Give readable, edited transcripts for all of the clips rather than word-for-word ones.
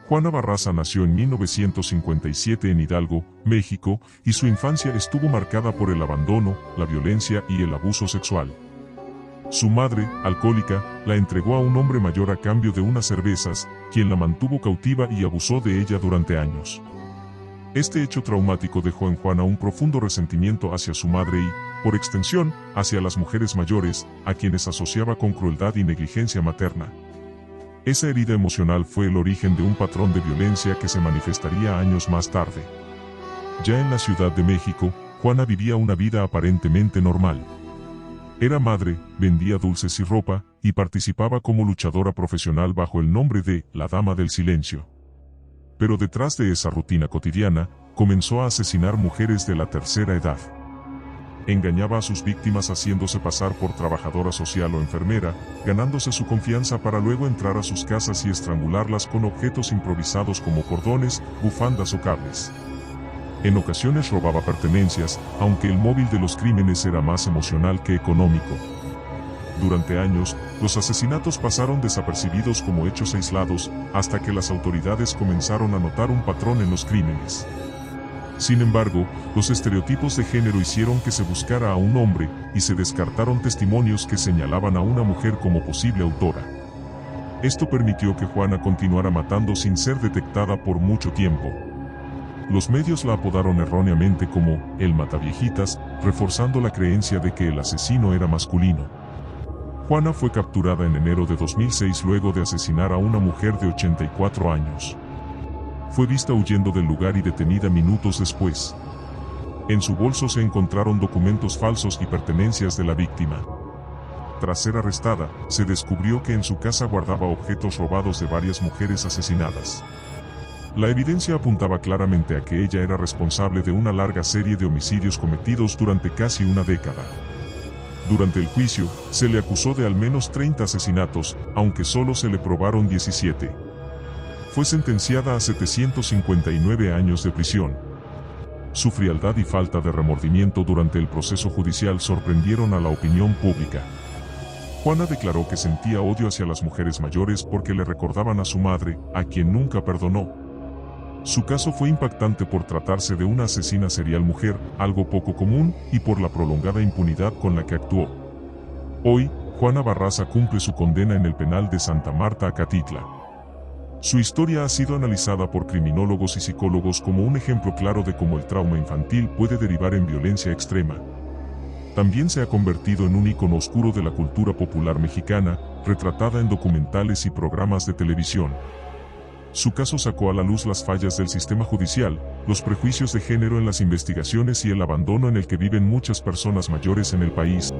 Juana Barraza nació en 1957 en Hidalgo, México, y su infancia estuvo marcada por el abandono, la violencia y el abuso sexual. Su madre, alcohólica, la entregó a un hombre mayor a cambio de unas cervezas, quien la mantuvo cautiva y abusó de ella durante años. Este hecho traumático dejó en Juana un profundo resentimiento hacia su madre y, por extensión, hacia las mujeres mayores, a quienes asociaba con crueldad y negligencia materna. Esa herida emocional fue el origen de un patrón de violencia que se manifestaría años más tarde. Ya en la Ciudad de México, Juana vivía una vida aparentemente normal. Era madre, vendía dulces y ropa, y participaba como luchadora profesional bajo el nombre de la Dama del Silencio. Pero detrás de esa rutina cotidiana, comenzó a asesinar mujeres de la tercera edad. Engañaba a sus víctimas haciéndose pasar por trabajadora social o enfermera, ganándose su confianza para luego entrar a sus casas y estrangularlas con objetos improvisados como cordones, bufandas o cables. En ocasiones robaba pertenencias, aunque el móvil de los crímenes era más emocional que económico. Durante años, los asesinatos pasaron desapercibidos como hechos aislados, hasta que las autoridades comenzaron a notar un patrón en los crímenes. Sin embargo, los estereotipos de género hicieron que se buscara a un hombre, y se descartaron testimonios que señalaban a una mujer como posible autora. Esto permitió que Juana continuara matando sin ser detectada por mucho tiempo. Los medios la apodaron erróneamente como el Mataviejitas, reforzando la creencia de que el asesino era masculino. Juana fue capturada en enero de 2006 luego de asesinar a una mujer de 84 años. Fue vista huyendo del lugar y detenida minutos después. En su bolso se encontraron documentos falsos y pertenencias de la víctima. Tras ser arrestada, se descubrió que en su casa guardaba objetos robados de varias mujeres asesinadas. La evidencia apuntaba claramente a que ella era responsable de una larga serie de homicidios cometidos durante casi una década. Durante el juicio, se le acusó de al menos 30 asesinatos, aunque solo se le probaron 17. Fue sentenciada a 759 años de prisión. Su frialdad y falta de remordimiento durante el proceso judicial sorprendieron a la opinión pública. Juana declaró que sentía odio hacia las mujeres mayores porque le recordaban a su madre, a quien nunca perdonó. Su caso fue impactante por tratarse de una asesina serial mujer, algo poco común, y por la prolongada impunidad con la que actuó. Hoy, Juana Barraza cumple su condena en el penal de Santa Marta, Acatitla. Su historia ha sido analizada por criminólogos y psicólogos como un ejemplo claro de cómo el trauma infantil puede derivar en violencia extrema. También se ha convertido en un ícono oscuro de la cultura popular mexicana, retratada en documentales y programas de televisión. Su caso sacó a la luz las fallas del sistema judicial, los prejuicios de género en las investigaciones y el abandono en el que viven muchas personas mayores en el país.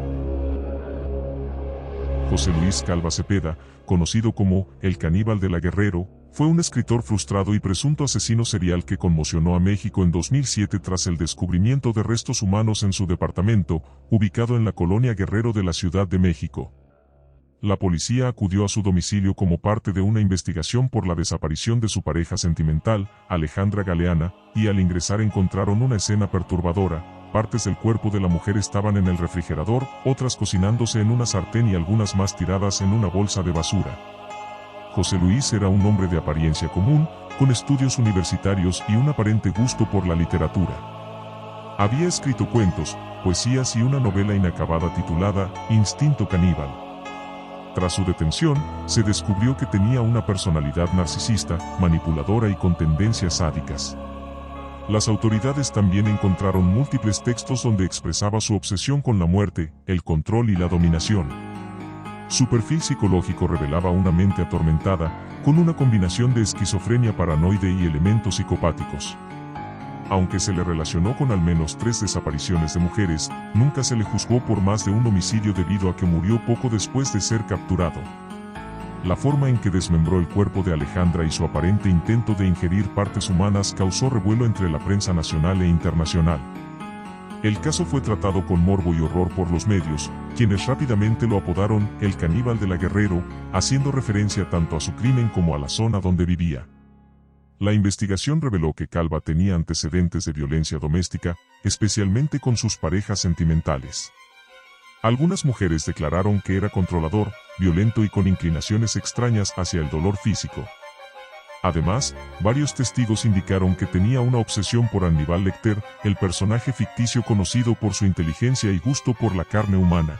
José Luis Calva Cepeda, conocido como el Caníbal de la Guerrero, fue un escritor frustrado y presunto asesino serial que conmocionó a México en 2007 tras el descubrimiento de restos humanos en su departamento, ubicado en la colonia Guerrero de la Ciudad de México. La policía acudió a su domicilio como parte de una investigación por la desaparición de su pareja sentimental, Alejandra Galeana, y al ingresar encontraron una escena perturbadora. Partes del cuerpo de la mujer estaban en el refrigerador, otras cocinándose en una sartén y algunas más tiradas en una bolsa de basura. José Luis era un hombre de apariencia común, con estudios universitarios y un aparente gusto por la literatura. Había escrito cuentos, poesías y una novela inacabada titulada Instinto Caníbal. Tras su detención, se descubrió que tenía una personalidad narcisista, manipuladora y con tendencias sádicas. Las autoridades también encontraron múltiples textos donde expresaba su obsesión con la muerte, el control y la dominación. Su perfil psicológico revelaba una mente atormentada, con una combinación de esquizofrenia paranoide y elementos psicopáticos. Aunque se le relacionó con al menos 3 desapariciones de mujeres, nunca se le juzgó por más de un homicidio debido a que murió poco después de ser capturado. La forma en que desmembró el cuerpo de Alejandra y su aparente intento de ingerir partes humanas causó revuelo entre la prensa nacional e internacional. El caso fue tratado con morbo y horror por los medios, quienes rápidamente lo apodaron el Caníbal de la Guerrero, haciendo referencia tanto a su crimen como a la zona donde vivía. La investigación reveló que Calva tenía antecedentes de violencia doméstica, especialmente con sus parejas sentimentales. Algunas mujeres declararon que era controlador, violento y con inclinaciones extrañas hacia el dolor físico. Además, varios testigos indicaron que tenía una obsesión por Aníbal Lecter, el personaje ficticio conocido por su inteligencia y gusto por la carne humana.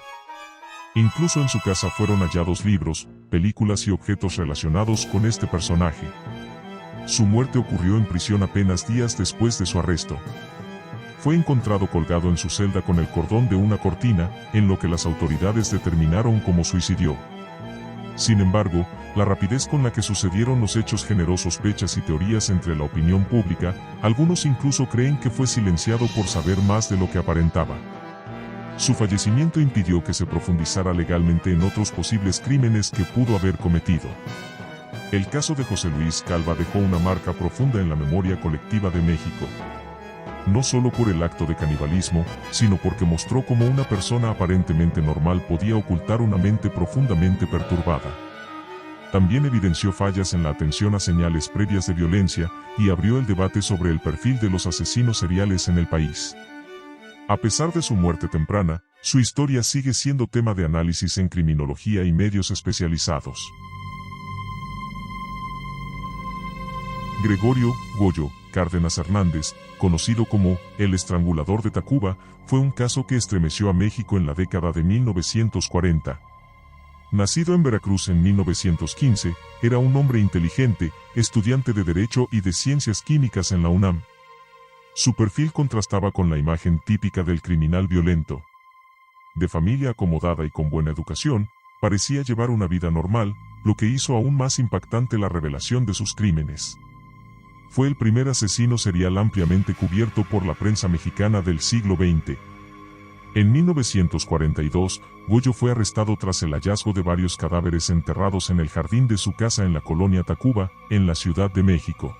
Incluso en su casa fueron hallados libros, películas y objetos relacionados con este personaje. Su muerte ocurrió en prisión apenas días después de su arresto. Fue encontrado colgado en su celda con el cordón de una cortina, en lo que las autoridades determinaron como suicidio. Sin embargo, la rapidez con la que sucedieron los hechos generó sospechas y teorías entre la opinión pública. Algunos incluso creen que fue silenciado por saber más de lo que aparentaba. Su fallecimiento impidió que se profundizara legalmente en otros posibles crímenes que pudo haber cometido. El caso de José Luis Calva dejó una marca profunda en la memoria colectiva de México. No solo por el acto de canibalismo, sino porque mostró cómo una persona aparentemente normal podía ocultar una mente profundamente perturbada. También evidenció fallas en la atención a señales previas de violencia y abrió el debate sobre el perfil de los asesinos seriales en el país. A pesar de su muerte temprana, su historia sigue siendo tema de análisis en criminología y medios especializados. Gregorio Goyo Cárdenas Hernández, conocido como el Estrangulador de Tacuba, fue un caso que estremeció a México en la década de 1940. Nacido en Veracruz en 1915, era un hombre inteligente, estudiante de Derecho y de Ciencias Químicas en la UNAM. Su perfil contrastaba con la imagen típica del criminal violento. De familia acomodada y con buena educación, parecía llevar una vida normal, lo que hizo aún más impactante la revelación de sus crímenes. Fue el primer asesino serial ampliamente cubierto por la prensa mexicana del siglo XX. En 1942, Goyo fue arrestado tras el hallazgo de varios cadáveres enterrados en el jardín de su casa en la colonia Tacuba, en la Ciudad de México.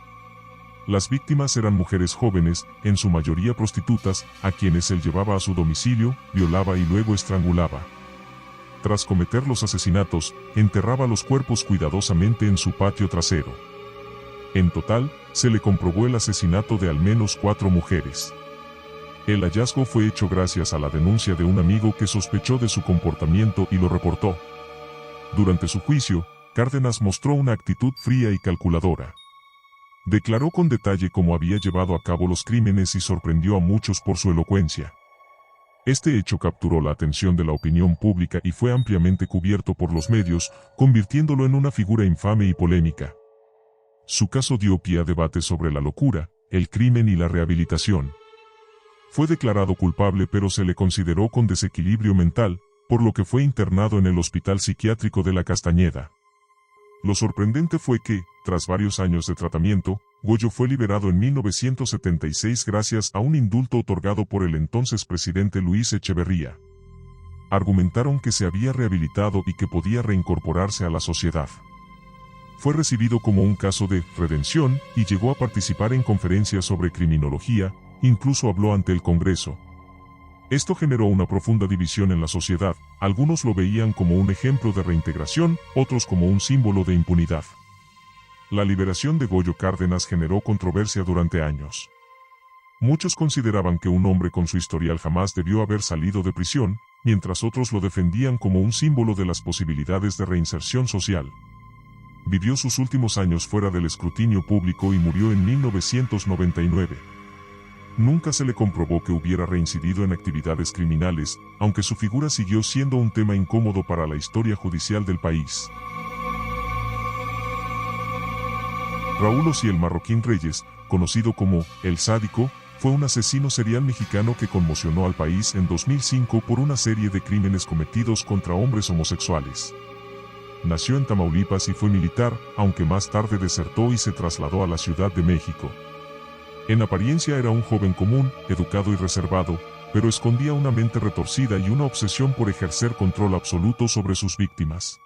Las víctimas eran mujeres jóvenes, en su mayoría prostitutas, a quienes él llevaba a su domicilio, violaba y luego estrangulaba. Tras cometer los asesinatos, enterraba los cuerpos cuidadosamente en su patio trasero. En total, se le comprobó el asesinato de al menos 4 mujeres. El hallazgo fue hecho gracias a la denuncia de un amigo que sospechó de su comportamiento y lo reportó. Durante su juicio, Cárdenas mostró una actitud fría y calculadora. Declaró con detalle cómo había llevado a cabo los crímenes y sorprendió a muchos por su elocuencia. Este hecho capturó la atención de la opinión pública y fue ampliamente cubierto por los medios, convirtiéndolo en una figura infame y polémica. Su caso dio pie a debates sobre la locura, el crimen y la rehabilitación. Fue declarado culpable pero se le consideró con desequilibrio mental, por lo que fue internado en el Hospital Psiquiátrico de la Castañeda. Lo sorprendente fue que, tras varios años de tratamiento, Goyo fue liberado en 1976 gracias a un indulto otorgado por el entonces presidente Luis Echeverría. Argumentaron que se había rehabilitado y que podía reincorporarse a la sociedad. Fue recibido como un caso de redención y llegó a participar en conferencias sobre criminología, incluso habló ante el Congreso. Esto generó una profunda división en la sociedad, algunos lo veían como un ejemplo de reintegración, otros como un símbolo de impunidad. La liberación de Goyo Cárdenas generó controversia durante años. Muchos consideraban que un hombre con su historial jamás debió haber salido de prisión, mientras otros lo defendían como un símbolo de las posibilidades de reinserción social. Vivió sus últimos años fuera del escrutinio público y murió en 1999. Nunca se le comprobó que hubiera reincidido en actividades criminales, aunque su figura siguió siendo un tema incómodo para la historia judicial del país. Raúl Ociel Marroquín Reyes, conocido como El Sádico, fue un asesino serial mexicano que conmocionó al país en 2005 por una serie de crímenes cometidos contra hombres homosexuales. Nació en Tamaulipas y fue militar, aunque más tarde desertó y se trasladó a la Ciudad de México. En apariencia era un joven común, educado y reservado, pero escondía una mente retorcida y una obsesión por ejercer control absoluto sobre sus víctimas.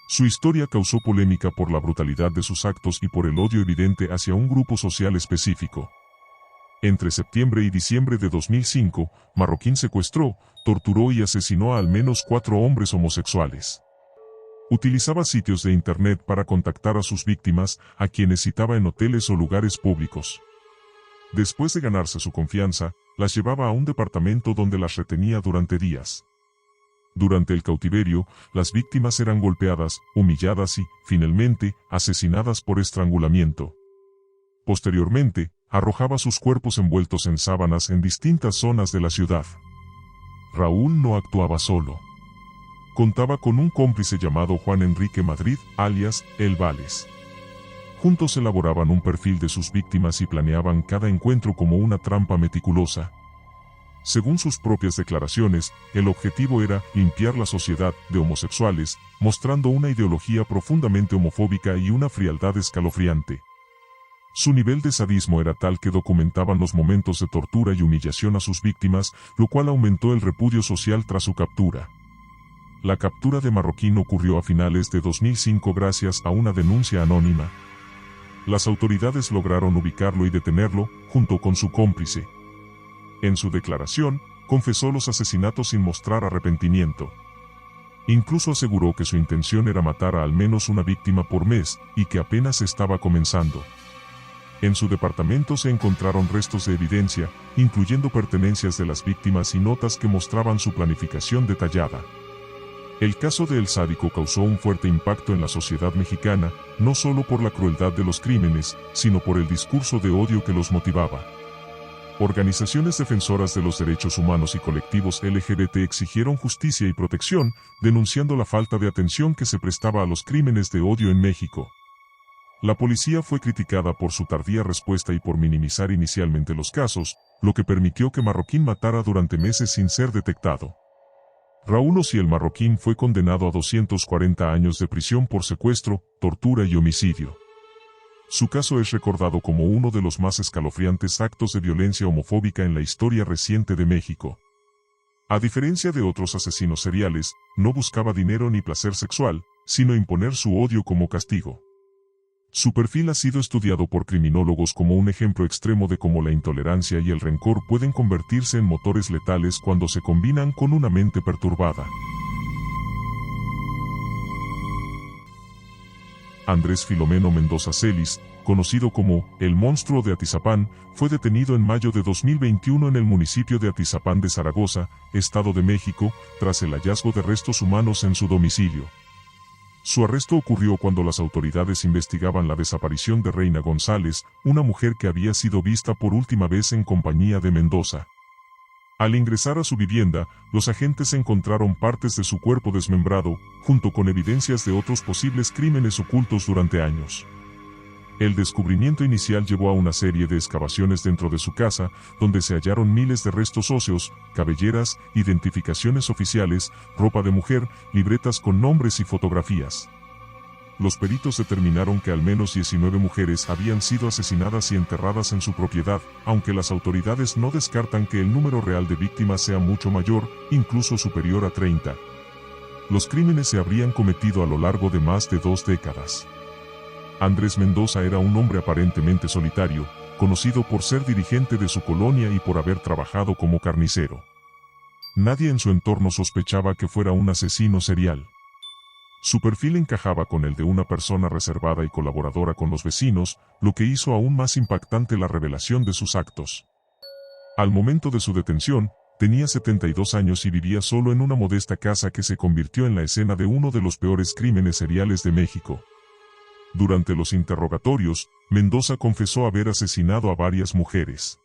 Su historia causó polémica por la brutalidad de sus actos y por el odio evidente hacia un grupo social específico. Entre septiembre y diciembre de 2005, Marroquín secuestró, torturó y asesinó a al menos 4 hombres homosexuales. Utilizaba sitios de internet para contactar a sus víctimas, a quienes citaba en hoteles o lugares públicos. Después de ganarse su confianza, las llevaba a un departamento donde las retenía durante días. Durante el cautiverio, las víctimas eran golpeadas, humilladas y, finalmente, asesinadas por estrangulamiento. Posteriormente, arrojaba sus cuerpos envueltos en sábanas en distintas zonas de la ciudad. Raúl no actuaba solo. Contaba con un cómplice llamado Juan Enrique Madrid, alias El Vales. Juntos elaboraban un perfil de sus víctimas y planeaban cada encuentro como una trampa meticulosa. Según sus propias declaraciones, el objetivo era limpiar la sociedad de homosexuales, mostrando una ideología profundamente homofóbica y una frialdad escalofriante. Su nivel de sadismo era tal que documentaban los momentos de tortura y humillación a sus víctimas, lo cual aumentó el repudio social tras su captura. La captura de Marroquín ocurrió a finales de 2005 gracias a una denuncia anónima. Las autoridades lograron ubicarlo y detenerlo, junto con su cómplice. En su declaración, confesó los asesinatos sin mostrar arrepentimiento. Incluso aseguró que su intención era matar a al menos una víctima por mes, y que apenas estaba comenzando. En su departamento se encontraron restos de evidencia, incluyendo pertenencias de las víctimas y notas que mostraban su planificación detallada. El caso de El Sádico causó un fuerte impacto en la sociedad mexicana, no solo por la crueldad de los crímenes, sino por el discurso de odio que los motivaba. Organizaciones defensoras de los derechos humanos y colectivos LGBT exigieron justicia y protección, denunciando la falta de atención que se prestaba a los crímenes de odio en México. La policía fue criticada por su tardía respuesta y por minimizar inicialmente los casos, lo que permitió que Marroquín matara durante meses sin ser detectado. Raúl Ociel Marroquín fue condenado a 240 años de prisión por secuestro, tortura y homicidio. Su caso es recordado como uno de los más escalofriantes actos de violencia homofóbica en la historia reciente de México. A diferencia de otros asesinos seriales, no buscaba dinero ni placer sexual, sino imponer su odio como castigo. Su perfil ha sido estudiado por criminólogos como un ejemplo extremo de cómo la intolerancia y el rencor pueden convertirse en motores letales cuando se combinan con una mente perturbada. Andrés Filomeno Mendoza Celis, conocido como el monstruo de Atizapán, fue detenido en mayo de 2021 en el municipio de Atizapán de Zaragoza, Estado de México, tras el hallazgo de restos humanos en su domicilio. Su arresto ocurrió cuando las autoridades investigaban la desaparición de Reina González, una mujer que había sido vista por última vez en compañía de Mendoza. Al ingresar a su vivienda, los agentes encontraron partes de su cuerpo desmembrado, junto con evidencias de otros posibles crímenes ocultos durante años. El descubrimiento inicial llevó a una serie de excavaciones dentro de su casa, donde se hallaron miles de restos óseos, cabelleras, identificaciones oficiales, ropa de mujer, libretas con nombres y fotografías. Los peritos determinaron que al menos 19 mujeres habían sido asesinadas y enterradas en su propiedad, aunque las autoridades no descartan que el número real de víctimas sea mucho mayor, incluso superior a 30. Los crímenes se habrían cometido a lo largo de más de 2 décadas. Andrés Mendoza era un hombre aparentemente solitario, conocido por ser dirigente de su colonia y por haber trabajado como carnicero. Nadie en su entorno sospechaba que fuera un asesino serial. Su perfil encajaba con el de una persona reservada y colaboradora con los vecinos, lo que hizo aún más impactante la revelación de sus actos. Al momento de su detención, tenía 72 años y vivía solo en una modesta casa que se convirtió en la escena de uno de los peores crímenes seriales de México. Durante los interrogatorios, Mendoza confesó haber asesinado a varias mujeres.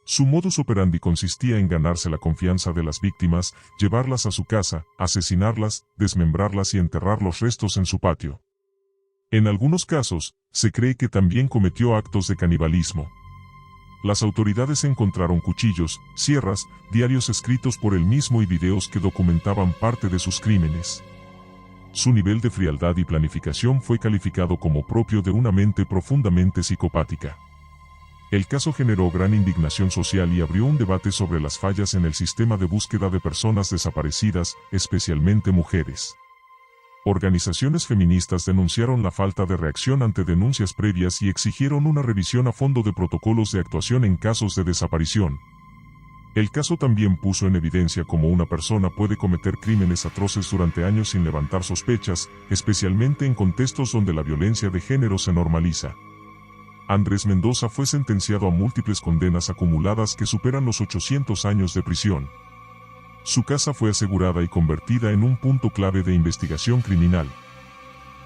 Su modus operandi consistía en ganarse la confianza de las víctimas, llevarlas a su casa, asesinarlas, desmembrarlas y enterrar los restos en su patio. En algunos casos, se cree que también cometió actos de canibalismo. Las autoridades encontraron cuchillos, sierras, diarios escritos por él mismo y videos que documentaban parte de sus crímenes. Su nivel de frialdad y planificación fue calificado como propio de una mente profundamente psicopática. El caso generó gran indignación social y abrió un debate sobre las fallas en el sistema de búsqueda de personas desaparecidas, especialmente mujeres. Organizaciones feministas denunciaron la falta de reacción ante denuncias previas y exigieron una revisión a fondo de protocolos de actuación en casos de desaparición. El caso también puso en evidencia cómo una persona puede cometer crímenes atroces durante años sin levantar sospechas, especialmente en contextos donde la violencia de género se normaliza. Andrés Mendoza fue sentenciado a múltiples condenas acumuladas que superan los 800 años de prisión. Su casa fue asegurada y convertida en un punto clave de investigación criminal.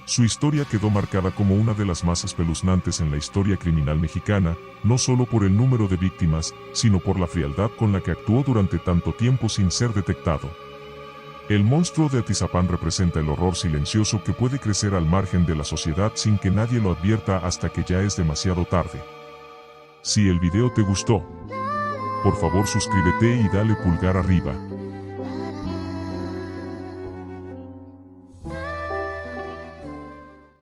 Su historia quedó marcada como una de las más espeluznantes en la historia criminal mexicana, no solo por el número de víctimas, sino por la frialdad con la que actuó durante tanto tiempo sin ser detectado. El monstruo de Atizapán representa el horror silencioso que puede crecer al margen de la sociedad sin que nadie lo advierta hasta que ya es demasiado tarde. Si el video te gustó, por favor suscríbete y dale pulgar arriba.